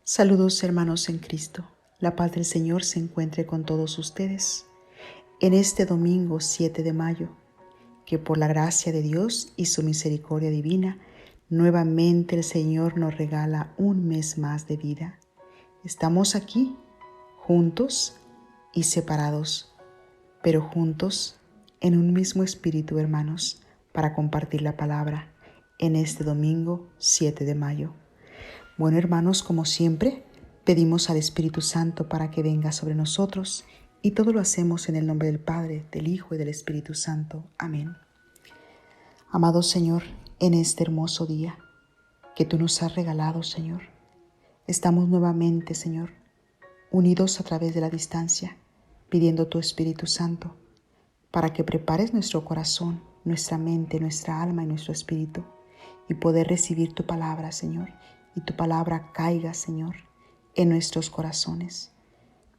Saludos hermanos en Cristo. La paz del Señor se encuentre con todos ustedes en este domingo 7 de mayo, que por la gracia de Dios y su misericordia divina, nuevamente el Señor nos regala un mes más de vida. Estamos aquí, juntos y separados, pero juntos en un mismo espíritu, hermanos, para compartir la palabra en este domingo 7 de mayo. Bueno, hermanos, como siempre, pedimos al Espíritu Santo para que venga sobre nosotros y todo lo hacemos en el nombre del Padre, del Hijo y del Espíritu Santo. Amén. Amado Señor, en este hermoso día que tú nos has regalado, Señor, estamos nuevamente, Señor, unidos a través de la distancia, pidiendo tu Espíritu Santo para que prepares nuestro corazón, nuestra mente, nuestra alma y nuestro espíritu y poder recibir tu palabra, Señor, y tu palabra caiga, Señor, en nuestros corazones.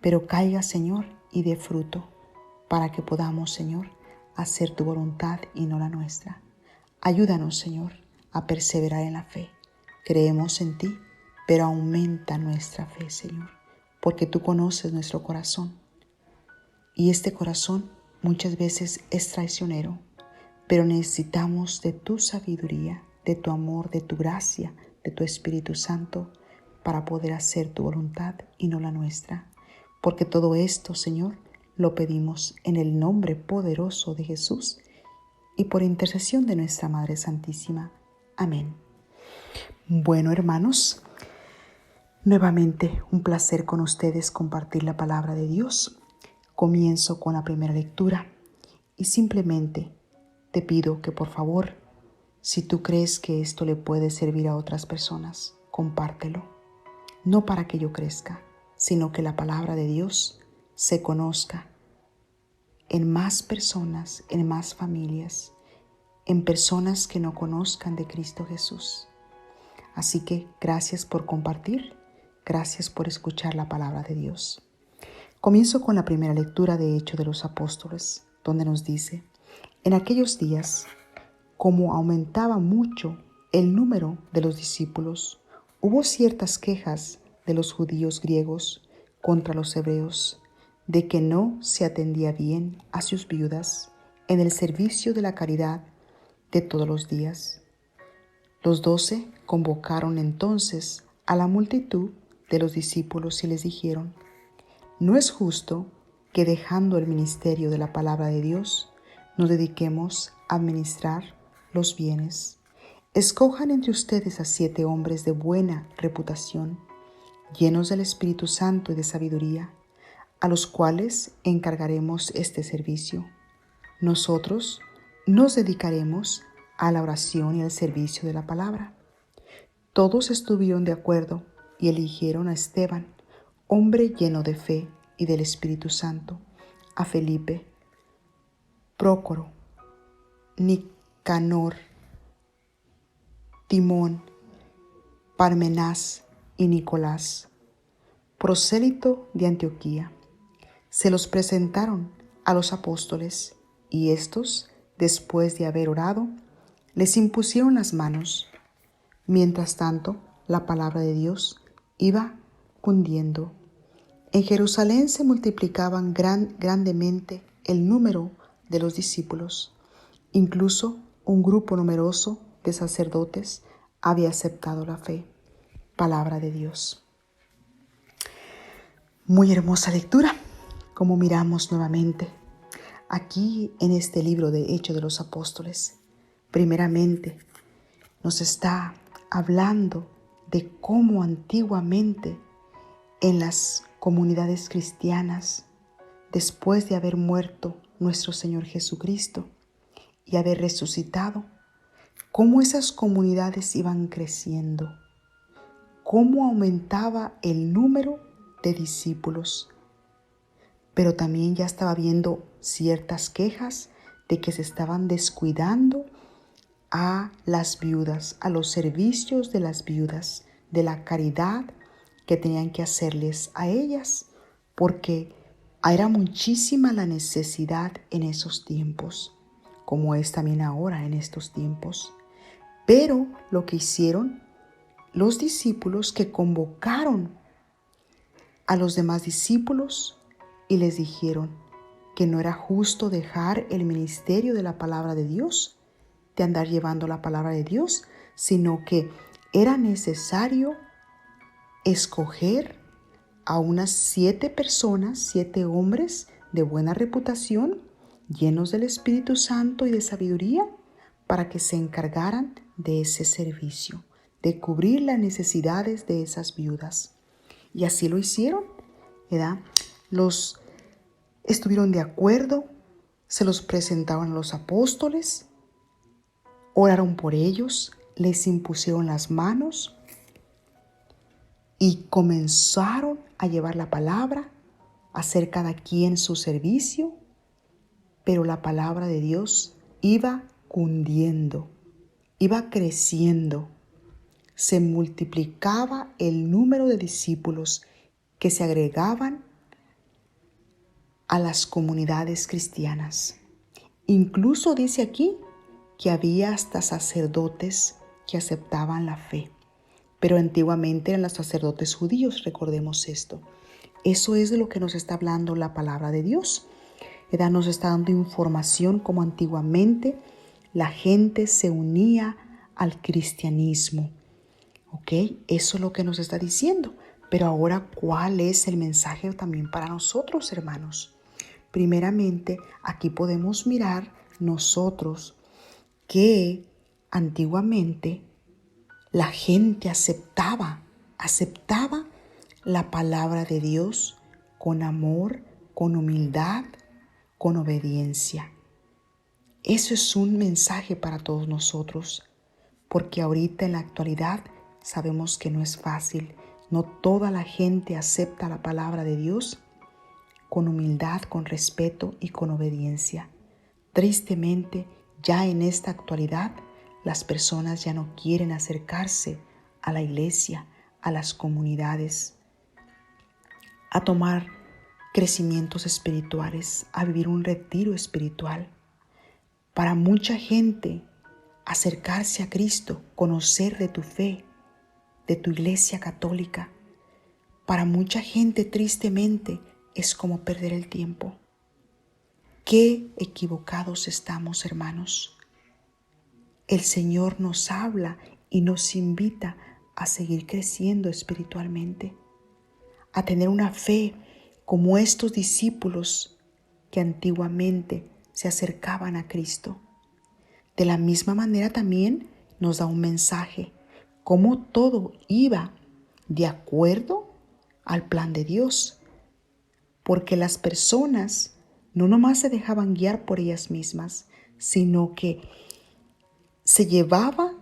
Pero caiga, Señor, y dé fruto para que podamos, Señor, hacer tu voluntad y no la nuestra. Ayúdanos, Señor, a perseverar en la fe. Creemos en ti, pero aumenta nuestra fe, Señor, porque tú conoces nuestro corazón. Y este corazón muchas veces es traicionero, pero necesitamos de tu sabiduría, de tu amor, de tu gracia, de tu Espíritu Santo para poder hacer tu voluntad y no la nuestra. Porque todo esto, Señor, lo pedimos en el nombre poderoso de Jesús y por intercesión de nuestra Madre Santísima. Amén. Bueno, hermanos, nuevamente un placer con ustedes compartir la palabra de Dios. Comienzo con la primera lectura y simplemente te pido que por favor, si tú crees que esto le puede servir a otras personas, compártelo. No para que yo crezca, sino que la palabra de Dios se conozca en más personas, en más familias, en personas que no conozcan de Cristo Jesús. Así que gracias por compartir, gracias por escuchar la palabra de Dios. Comienzo con la primera lectura de Hechos de los Apóstoles, donde nos dice: en aquellos días, como aumentaba mucho el número de los discípulos, hubo ciertas quejas de los judíos griegos contra los hebreos, de que no se atendía bien a sus viudas en el servicio de la caridad de todos los días. Los 12 convocaron entonces a la multitud de los discípulos y les dijeron: no es justo que dejando el ministerio de la palabra de Dios, nos dediquemos a administrar los bienes. Escojan entre ustedes a 7 hombres de buena reputación, llenos del Espíritu Santo y de sabiduría, a los cuales encargaremos este servicio. Nosotros nos dedicaremos a la oración y al servicio de la palabra. Todos estuvieron de acuerdo y eligieron a Esteban, hombre lleno de fe y del Espíritu Santo, a Felipe, Prócoro, Nicanor, Timón, Parmenás y Nicolás, prosélito de Antioquía. Se los presentaron a los apóstoles y estos, después de haber orado, les impusieron las manos. Mientras tanto, la palabra de Dios iba cundiendo. En Jerusalén se multiplicaban grandemente el número de los discípulos. Incluso un grupo numeroso de sacerdotes había aceptado la fe. Palabra de Dios. Muy hermosa lectura, como miramos nuevamente aquí en este libro de Hechos de los Apóstoles. Primeramente, nos está hablando de cómo antiguamente en las comunidades cristianas, después de haber muerto nuestro Señor Jesucristo y haber resucitado, cómo esas comunidades iban creciendo, cómo aumentaba el número de discípulos. Pero también ya estaba viendo ciertas quejas de que se estaban descuidando a las viudas, a los servicios de las viudas, de la caridad que tenían que hacerles a ellas, porque era muchísima la necesidad en esos tiempos, como es también ahora en estos tiempos. Pero lo que hicieron los discípulos que convocaron a los demás discípulos y les dijeron que no era justo dejar el ministerio de la palabra de Dios, de andar llevando la palabra de Dios, sino que era necesario escoger a unas 7 personas, 7 hombres de buena reputación, llenos del Espíritu Santo y de sabiduría, para que se encargaran de ese servicio, de cubrir las necesidades de esas viudas. Y así lo hicieron, ¿verdad? Los estuvieron de acuerdo, se los presentaron a los apóstoles, oraron por ellos, les impusieron las manos y comenzaron a llevar la palabra, a hacer cada quien su servicio, pero la palabra de Dios iba cundiendo, iba creciendo. Se multiplicaba el número de discípulos que se agregaban a las comunidades cristianas. Incluso dice aquí que había hasta sacerdotes que aceptaban la fe. Pero antiguamente eran los sacerdotes judíos, recordemos esto. Eso es de lo que nos está hablando la palabra de Dios. Nos está dando información como antiguamente la gente se unía al cristianismo. ¿Ok? Eso es lo que nos está diciendo. Pero ahora, ¿cuál es el mensaje también para nosotros, hermanos? Primeramente, aquí podemos mirar nosotros que antiguamente la gente aceptaba la palabra de Dios con amor, con humildad, con obediencia. Eso es un mensaje para todos nosotros, porque ahorita en la actualidad sabemos que no es fácil. No toda la gente acepta la palabra de Dios con humildad, con respeto y con obediencia. Tristemente, ya en esta actualidad, las personas ya no quieren acercarse a la iglesia, a las comunidades, a tomar crecimientos espirituales, a vivir un retiro espiritual. Para mucha gente, acercarse a Cristo, conocer de tu fe, de tu iglesia católica, para mucha gente tristemente es como perder el tiempo. Qué equivocados estamos, hermanos. El Señor nos habla y nos invita a seguir creciendo espiritualmente, a tener una fe como estos discípulos que antiguamente se acercaban a Cristo. De la misma manera también nos da un mensaje, cómo todo iba de acuerdo al plan de Dios, porque las personas no nomás se dejaban guiar por ellas mismas, sino que se llevaba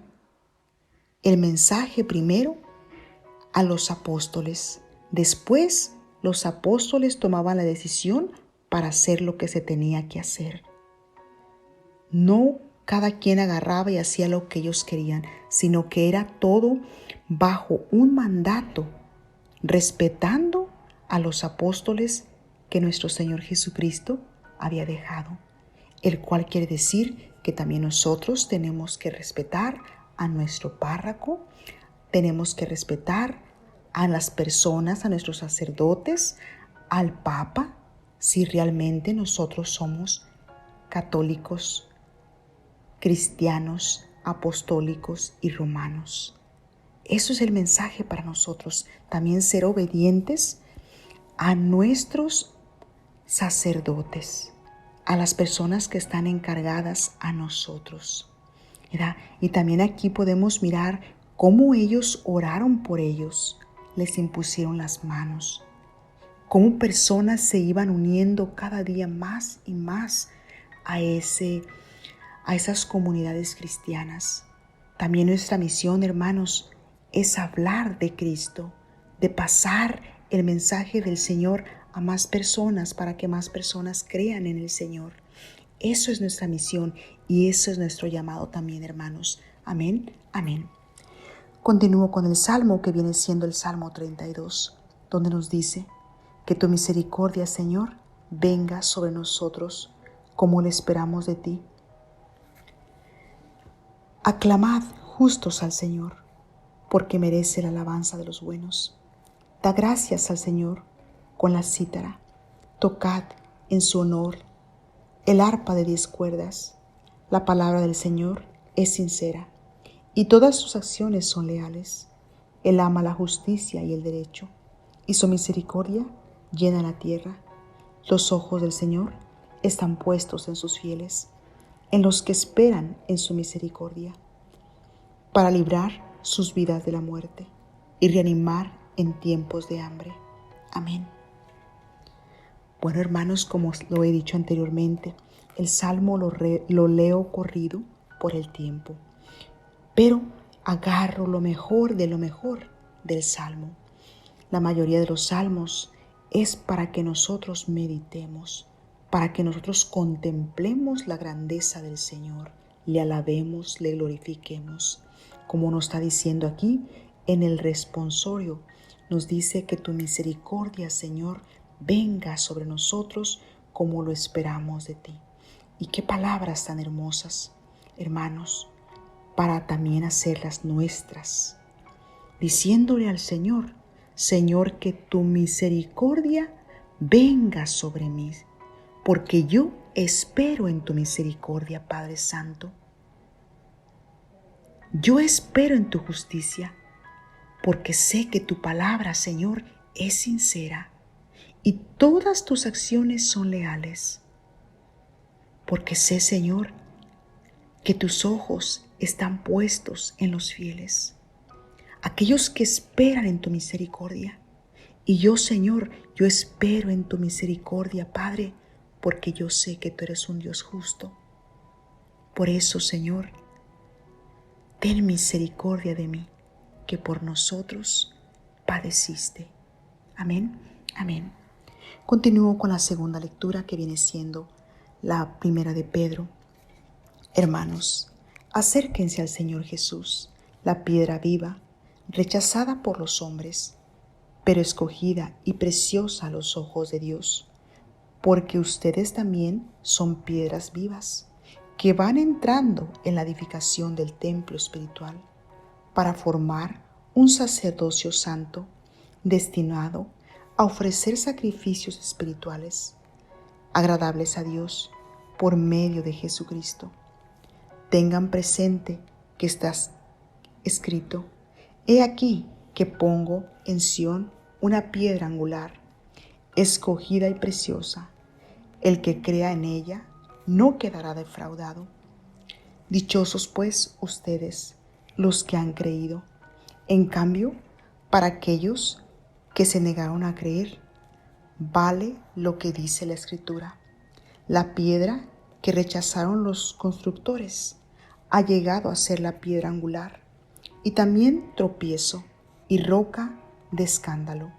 el mensaje primero a los apóstoles. Después, los apóstoles tomaban la decisión para hacer lo que se tenía que hacer. No cada quien agarraba y hacía lo que ellos querían, sino que era todo bajo un mandato, respetando a los apóstoles que nuestro Señor Jesucristo había dejado, el cual quiere decir que también nosotros tenemos que respetar a nuestro párroco, tenemos que respetar a las personas, a nuestros sacerdotes, al Papa, si realmente nosotros somos católicos, cristianos, apostólicos y romanos. Eso es el mensaje para nosotros, también ser obedientes a nuestros sacerdotes, a las personas que están encargadas a nosotros, ¿verdad? Y también aquí podemos mirar cómo ellos oraron por ellos, les impusieron las manos, cómo personas se iban uniendo cada día más y más a esas comunidades cristianas. También nuestra misión, hermanos, es hablar de Cristo, de pasar el mensaje del Señor a más personas para que más personas crean en el Señor. Eso es nuestra misión y eso es nuestro llamado también, hermanos. Amén, amén. Continúo con el Salmo que viene siendo el Salmo 32, donde nos dice: que tu misericordia, Señor, venga sobre nosotros como le esperamos de ti. Aclamad justos al Señor, porque merece la alabanza de los buenos. Da gracias al Señor con la cítara, tocad en su honor el arpa de 10 cuerdas. La palabra del Señor es sincera y todas sus acciones son leales. Él ama la justicia y el derecho, y su misericordia llena la tierra. Los ojos del Señor están puestos en sus fieles, en los que esperan en su misericordia, para librar sus vidas de la muerte y reanimar en tiempos de hambre. Amén. Bueno, hermanos, como lo he dicho anteriormente, el Salmo lo leo corrido por el tiempo, pero agarro lo mejor del Salmo. La mayoría de los salmos es para que nosotros meditemos, para que nosotros contemplemos la grandeza del Señor, le alabemos, le glorifiquemos. Como nos está diciendo aquí en el responsorio, nos dice que tu misericordia, Señor, venga sobre nosotros como lo esperamos de ti. Y qué palabras tan hermosas, hermanos, para también hacerlas nuestras, diciéndole al Señor: Señor, que tu misericordia venga sobre mí, porque yo espero en tu misericordia, Padre Santo. Yo espero en tu justicia, porque sé que tu palabra, Señor, es sincera y todas tus acciones son leales. Porque sé, Señor, que tus ojos están puestos en los fieles, aquellos que esperan en tu misericordia. Y yo, Señor, yo espero en tu misericordia, Padre, porque yo sé que tú eres un Dios justo. Por eso, Señor, ten misericordia de mí, que por nosotros padeciste. Amén, amén. Continúo con la segunda lectura, que viene siendo la primera de Pedro. Hermanos, acérquense al Señor Jesús, la piedra viva, rechazada por los hombres, pero escogida y preciosa a los ojos de Dios, porque ustedes también son piedras vivas, que van entrando en la edificación del templo espiritual, para formar un sacerdocio santo, destinado a ofrecer sacrificios espirituales, agradables a Dios, por medio de Jesucristo. Tengan presente que está escrito: He aquí que pongo en Sión una piedra angular, escogida y preciosa. El que crea en ella no quedará defraudado. Dichosos pues ustedes, los que han creído. En cambio, para aquellos que se negaron a creer, vale lo que dice la Escritura: la piedra que rechazaron los constructores ha llegado a ser la piedra angular, y también tropiezo y roca de escándalo.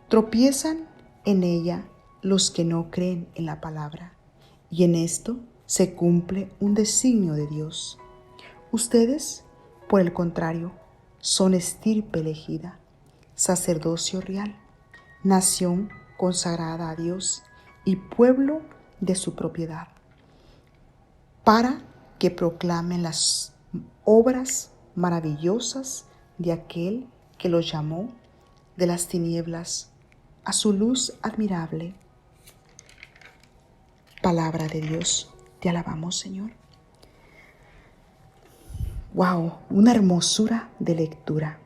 Tropiezan en ella los que no creen en la palabra, y en esto se cumple un designio de Dios. Ustedes, por el contrario, son estirpe elegida, sacerdocio real, nación consagrada a Dios y pueblo de su propiedad, para que proclamen las obras maravillosas de aquel que los llamó de las tinieblas a su luz admirable. Palabra de Dios, te alabamos, Señor. Wow, una hermosura de lectura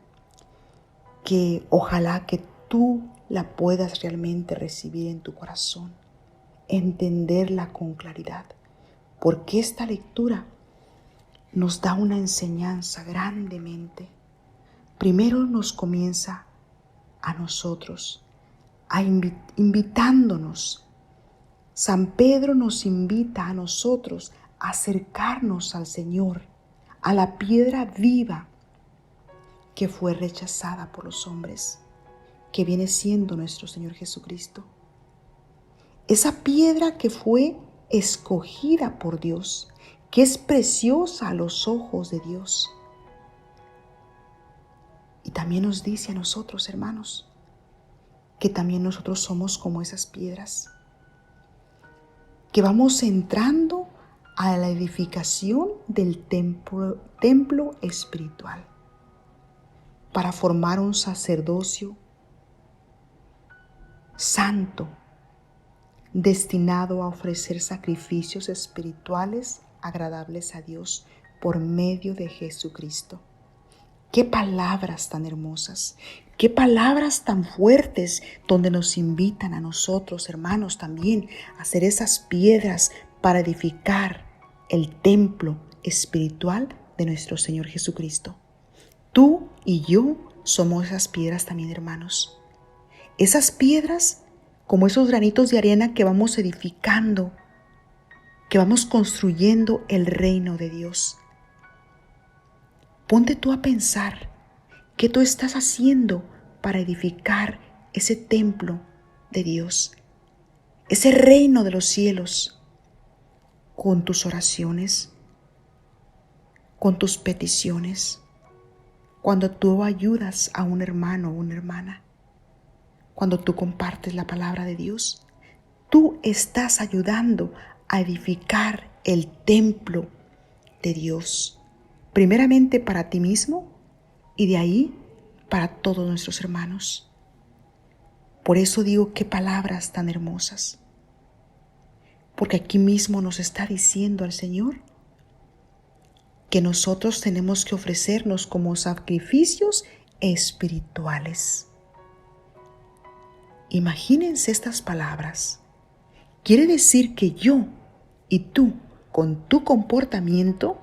que ojalá que tú la puedas realmente recibir en tu corazón, entenderla con claridad, porque esta lectura nos da una enseñanza grandemente. Primero nos comienza a nosotros, invitándonos. San Pedro nos invita a nosotros a acercarnos al Señor, a la piedra viva que fue rechazada por los hombres, que viene siendo nuestro Señor Jesucristo. Esa piedra que fue escogida por Dios, que es preciosa a los ojos de Dios. Y también nos dice a nosotros, hermanos, que también nosotros somos como esas piedras, que vamos entrando a la edificación del templo espiritual. para formar un sacerdocio santo, destinado a ofrecer sacrificios espirituales agradables a Dios por medio de Jesucristo. Qué palabras tan hermosas, qué palabras tan fuertes, donde nos invitan a nosotros, hermanos, también a hacer esas piedras para edificar el templo espiritual de nuestro Señor Jesucristo. Tú y yo somos esas piedras también, hermanos. Esas piedras, como esos granitos de arena que vamos edificando, que vamos construyendo el reino de Dios. Ponte tú a pensar qué tú estás haciendo para edificar ese templo de Dios, ese reino de los cielos, con tus oraciones, con tus peticiones, cuando tú ayudas a un hermano o una hermana, cuando tú compartes la palabra de Dios. Tú estás ayudando a edificar el templo de Dios, primeramente para ti mismo y de ahí para todos nuestros hermanos. Por eso digo, qué palabras tan hermosas, porque aquí mismo nos está diciendo el Señor que nosotros tenemos que ofrecernos como sacrificios espirituales. Imagínense estas palabras. Quiere decir que yo y tú, con tu comportamiento,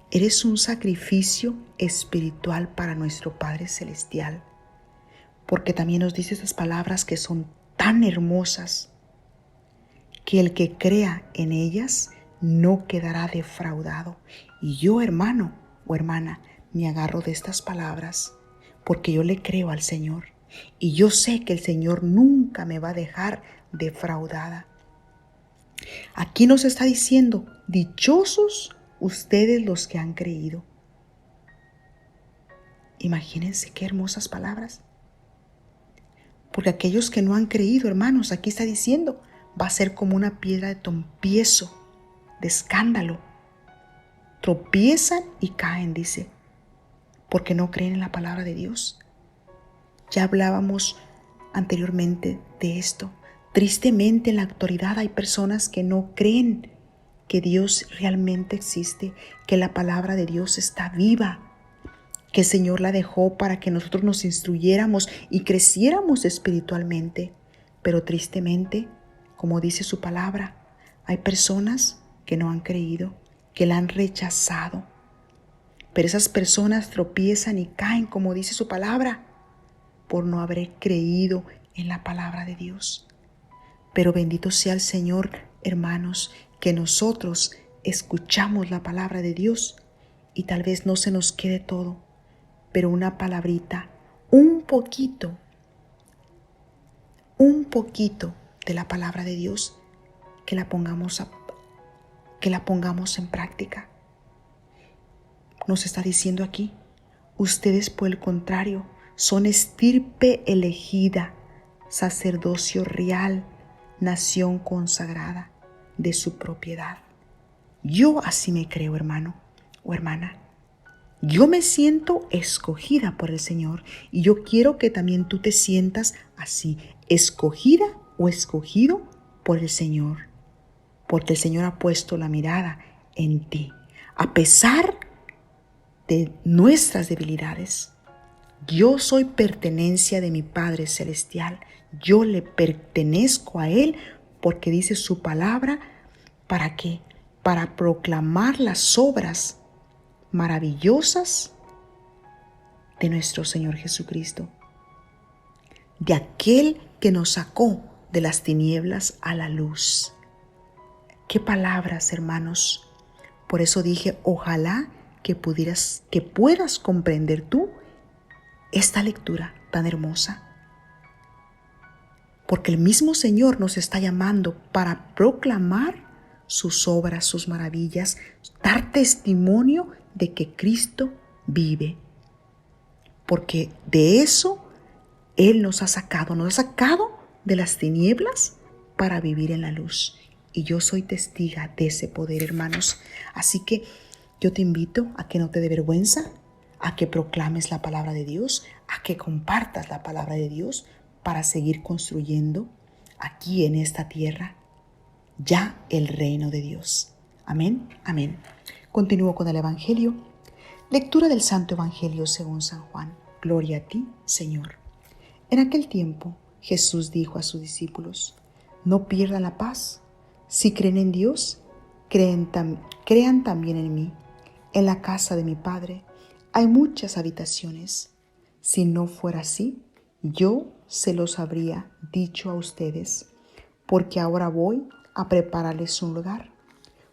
eres un sacrificio espiritual para nuestro Padre Celestial. Porque también nos dice esas palabras que son tan hermosas, que el que crea en ellas no quedará defraudado. Y yo, hermano o hermana, me agarro de estas palabras porque yo le creo al Señor. Y yo sé que el Señor nunca me va a dejar defraudada. Aquí nos está diciendo, dichosos ustedes los que han creído. Imagínense qué hermosas palabras. Porque aquellos que no han creído, hermanos, aquí está diciendo, va a ser como una piedra de tropiezo, de escándalo. Tropiezan y caen, dice, porque no creen en la palabra de Dios. Ya hablábamos anteriormente de esto. Tristemente en la actualidad hay personas que no creen que Dios realmente existe, que la palabra de Dios está viva, que el Señor la dejó para que nosotros nos instruyéramos y creciéramos espiritualmente. Pero tristemente, como dice su palabra, hay personas que no han creído, que la han rechazado. Pero esas personas tropiezan y caen, como dice su palabra, por no haber creído en la palabra de Dios. Pero bendito sea el Señor, hermanos, que nosotros escuchamos la palabra de Dios y tal vez no se nos quede todo, pero una palabrita, un poquito de la palabra de Dios, que la pongamos en práctica. Nos está diciendo aquí, ustedes por el contrario son estirpe elegida, sacerdocio real, nación consagrada de su propiedad. Yo así me creo, hermano o hermana. Yo me siento escogida por el Señor y yo quiero que también tú te sientas así, escogida o escogido por el Señor, porque el Señor ha puesto la mirada en ti, a pesar de nuestras debilidades. Yo soy pertenencia de mi Padre Celestial. Yo le pertenezco a Él porque dice su palabra. ¿Para qué? Para proclamar las obras maravillosas de nuestro Señor Jesucristo, de aquel que nos sacó de las tinieblas a la luz. Qué palabras, hermanos. Por eso dije, ojalá que puedas comprender tú esta lectura tan hermosa. Porque el mismo Señor nos está llamando para proclamar sus obras, sus maravillas, dar testimonio de que Cristo vive. Porque de eso Él nos ha sacado de las tinieblas para vivir en la luz. Y yo soy testiga de ese poder, hermanos. Así que yo te invito a que no te dé vergüenza, a que proclames la palabra de Dios, a que compartas la palabra de Dios para seguir construyendo aquí en esta tierra ya el reino de Dios. Amén, amén. Continúo con el Evangelio. Lectura del Santo Evangelio según San Juan. Gloria a ti, Señor. En aquel tiempo Jesús dijo a sus discípulos: no pierdan la paz. Si creen en Dios, crean también en mí. En la casa de mi Padre hay muchas habitaciones. Si no fuera así, yo se los habría dicho a ustedes, porque ahora voy a prepararles un lugar.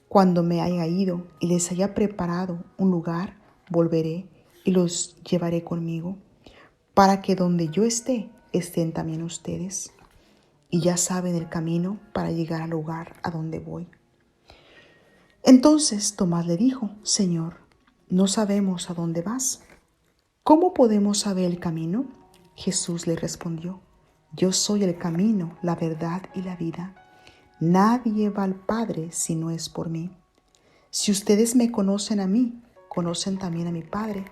Cuando me haya ido y les haya preparado un lugar, volveré y los llevaré conmigo, para que donde yo esté, estén también ustedes. Y ya saben el camino para llegar al lugar a donde voy. Entonces Tomás le dijo: Señor, no sabemos a dónde vas. ¿Cómo podemos saber el camino? Jesús le respondió: yo soy el camino, la verdad y la vida. Nadie va al Padre si no es por mí. Si ustedes me conocen a mí, conocen también a mi Padre.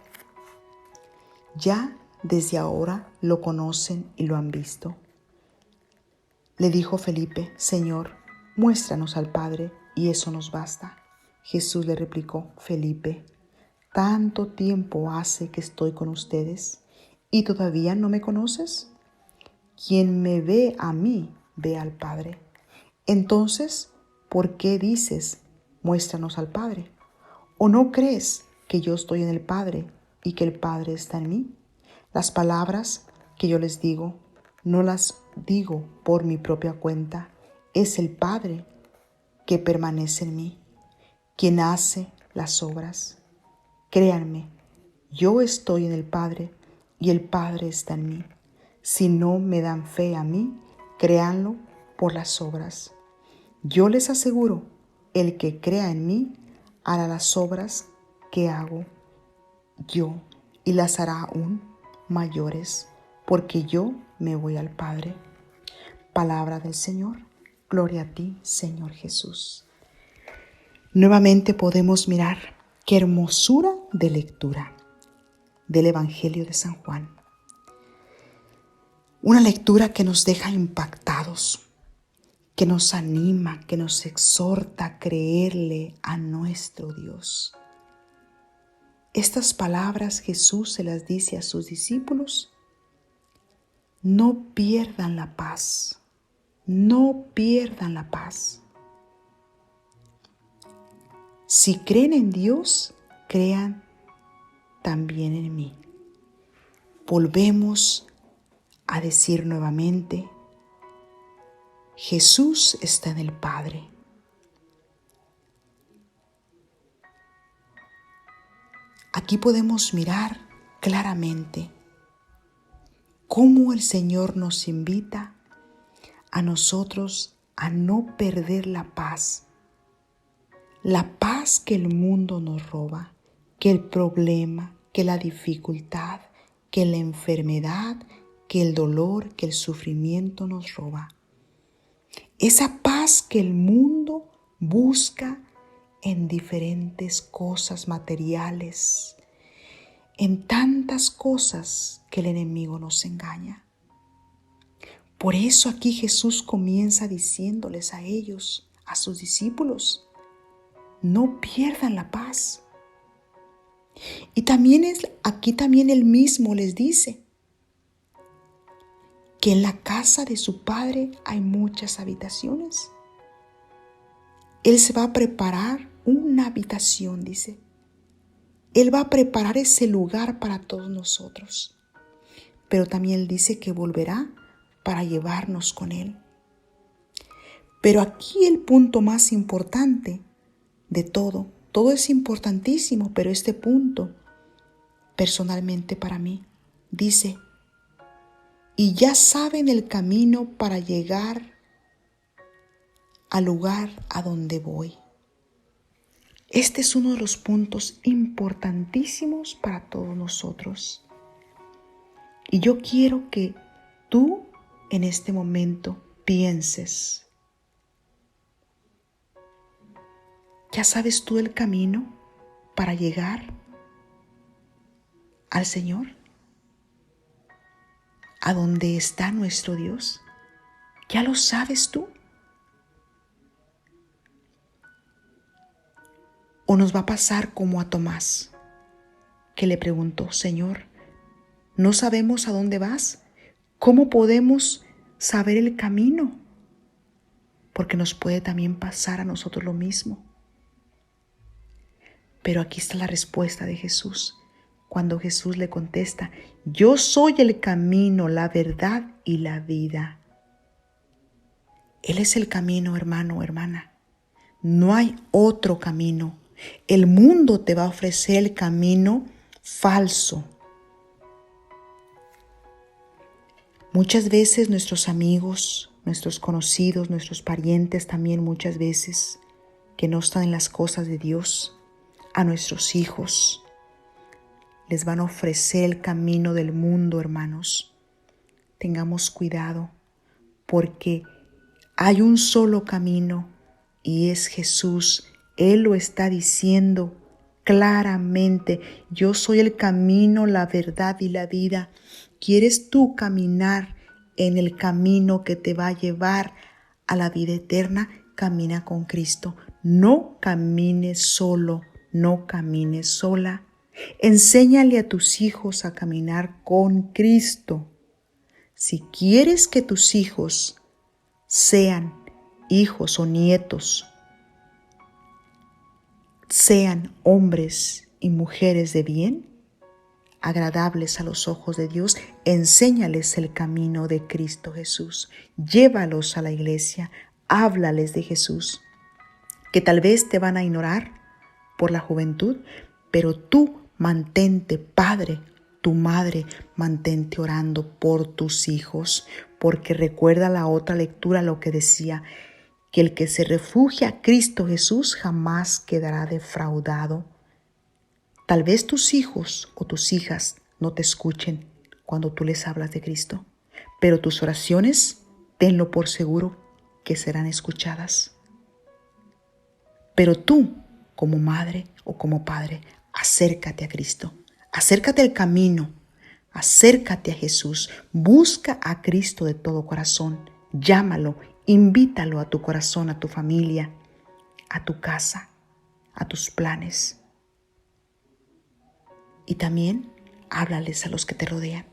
Ya desde ahora lo conocen y lo han visto. Le dijo Felipe: Señor, muéstranos al Padre y eso nos basta. Jesús le replicó: Felipe, ¿tanto tiempo hace que estoy con ustedes y todavía no me conoces? Quien me ve a mí, ve al Padre. Entonces, ¿por qué dices: muéstranos al Padre? ¿O no crees que yo estoy en el Padre y que el Padre está en mí? Las palabras que yo les digo, no las digo por mi propia cuenta. Es el Padre que permanece en mí, quien hace las obras. Créanme, yo estoy en el Padre y el Padre está en mí. Si no me dan fe a mí, créanlo por las obras. Yo les aseguro, el que crea en mí hará las obras que hago yo y las hará aún mayores, porque yo me voy al Padre. Palabra del Señor. Gloria a ti, Señor Jesús. Nuevamente podemos mirar qué hermosura de lectura del Evangelio de San Juan. Una lectura que nos deja impactados, que nos anima, que nos exhorta a creerle a nuestro Dios. Estas palabras Jesús se las dice a sus discípulos: no pierdan la paz, no pierdan la paz. Si creen en Dios, crean también en mí. Volvemos a decir nuevamente: Jesús está en el Padre. Aquí podemos mirar claramente cómo el Señor nos invita a nosotros a no perder la paz que el mundo nos roba, que el problema, que la dificultad, que la enfermedad, que el dolor, que el sufrimiento nos roba. Esa paz que el mundo busca en diferentes cosas materiales, en tantas cosas que el enemigo nos engaña. Por eso aquí Jesús comienza diciéndoles a ellos, a sus discípulos: no pierdan la paz. Y aquí también él mismo les dice que en la casa de su Padre hay muchas habitaciones. Él se va a preparar una habitación, dice. Él va a preparar ese lugar para todos nosotros. Pero también él dice que volverá para llevarnos con él. Pero aquí el punto más importante de todo es importantísimo, pero este punto, personalmente para mí, dice: y ya saben el camino para llegar al lugar a donde voy. Este es uno de los puntos importantísimos para todos nosotros. Y yo quiero que tú en este momento pienses: ¿ya sabes tú el camino para llegar al Señor? ¿A dónde está nuestro Dios? ¿Ya lo sabes tú? ¿O nos va a pasar como a Tomás, que le preguntó: Señor, ¿no sabemos a dónde vas? ¿Cómo podemos saber el camino? Porque nos puede también pasar a nosotros lo mismo. Pero aquí está la respuesta de Jesús. Cuando Jesús le contesta: yo soy el camino, la verdad y la vida. Él es el camino, hermano o hermana. No hay otro camino. El mundo te va a ofrecer el camino falso. Muchas veces nuestros amigos, nuestros conocidos, nuestros parientes también muchas veces que no están en las cosas de Dios, a nuestros hijos les van a ofrecer el camino del mundo, hermanos. Tengamos cuidado, porque hay un solo camino y es Jesús. Él lo está diciendo claramente: yo soy el camino, la verdad y la vida. ¿Quieres tú caminar en el camino que te va a llevar a la vida eterna? Camina con Cristo. No camines solo, no camines sola. Enséñale a tus hijos a caminar con Cristo. Si quieres que tus hijos sean hijos o nietos, sean hombres y mujeres de bien, agradables a los ojos de Dios, enséñales el camino de Cristo Jesús. Llévalos a la iglesia, háblales de Jesús, que tal vez te van a ignorar por la juventud, pero tú mantente, padre, tu madre, mantente orando por tus hijos, porque recuerda la otra lectura, lo que decía, que el que se refugia a Cristo Jesús jamás quedará defraudado. Tal vez tus hijos o tus hijas no te escuchen cuando tú les hablas de Cristo, pero tus oraciones, tenlo por seguro que serán escuchadas. Pero tú, como madre o como padre, acércate a Cristo, acércate al camino, acércate a Jesús, busca a Cristo de todo corazón, llámalo, invítalo a tu corazón, a tu familia, a tu casa, a tus planes. Y también háblales a los que te rodean.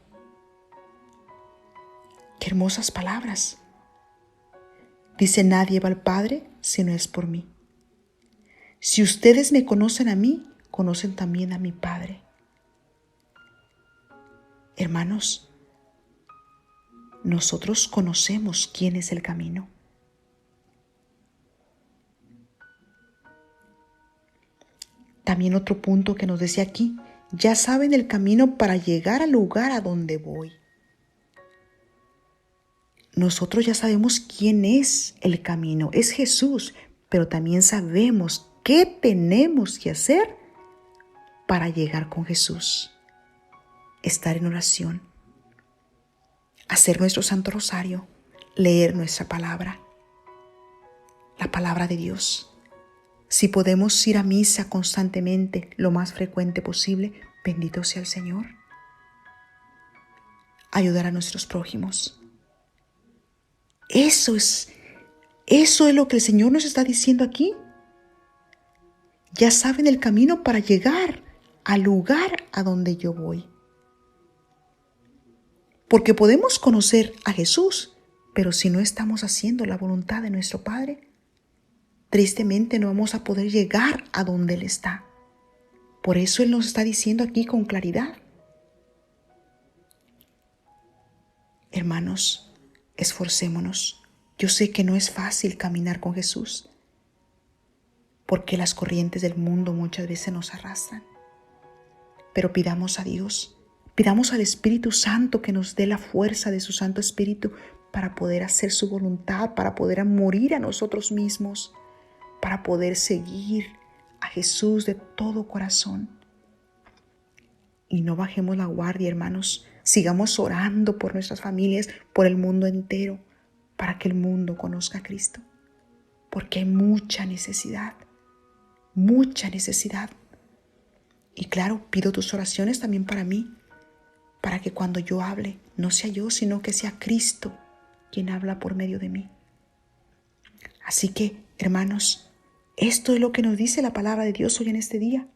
Qué hermosas palabras. Dice: nadie va al Padre si no es por mí. Si ustedes me conocen a mí, conocen también a mi Padre. Hermanos, nosotros conocemos quién es el camino. También otro punto que nos decía aquí: ya saben el camino para llegar al lugar a donde voy. Nosotros ya sabemos quién es el camino, es Jesús, pero también sabemos qué tenemos que hacer para llegar con Jesús. Estar en oración, hacer nuestro Santo Rosario, leer nuestra palabra, la palabra de Dios. Si podemos ir a misa constantemente, lo más frecuente posible, bendito sea el Señor. Ayudar a nuestros prójimos. Eso es lo que el Señor nos está diciendo aquí. Ya saben el camino para llegar al lugar a donde yo voy. Porque podemos conocer a Jesús, pero si no estamos haciendo la voluntad de nuestro Padre, tristemente no vamos a poder llegar a donde Él está. Por eso Él nos está diciendo aquí con claridad: hermanos, esforcémonos. Yo sé que no es fácil caminar con Jesús, porque las corrientes del mundo muchas veces nos arrastran. Pero pidamos a Dios, pidamos al Espíritu Santo que nos dé la fuerza de su Santo Espíritu para poder hacer su voluntad, para poder morir a nosotros mismos, para poder seguir a Jesús de todo corazón. Y no bajemos la guardia, hermanos. Sigamos orando por nuestras familias, por el mundo entero, para que el mundo conozca a Cristo. Porque hay mucha necesidad, mucha necesidad. Y claro, pido tus oraciones también para mí, para que cuando yo hable, no sea yo, sino que sea Cristo quien habla por medio de mí. Así que, hermanos, esto es lo que nos dice la palabra de Dios hoy en este día.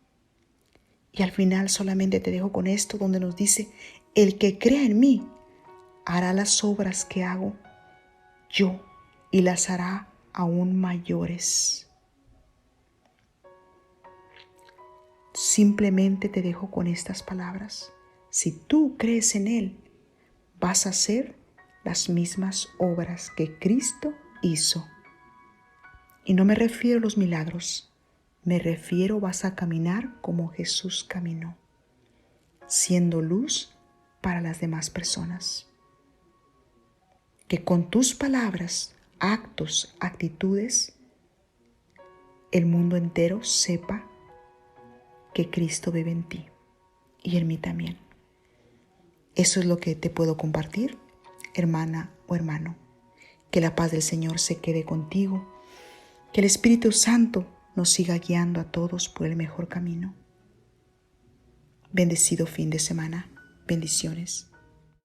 Y al final solamente te dejo con esto donde nos dice, el que crea en mí hará las obras que hago yo y las hará aún mayores. Simplemente te dejo con estas palabras. Si tú crees en Él, vas a hacer las mismas obras que Cristo hizo. Y no me refiero a los milagros, me refiero vas a caminar como Jesús caminó, siendo luz para las demás personas. Que con tus palabras, actos, actitudes, el mundo entero sepa que Cristo vive en ti y en mí también. Eso es lo que te puedo compartir, hermana o hermano. Que la paz del Señor se quede contigo, que el Espíritu Santo nos siga guiando a todos por el mejor camino. Bendecido fin de semana. Bendiciones.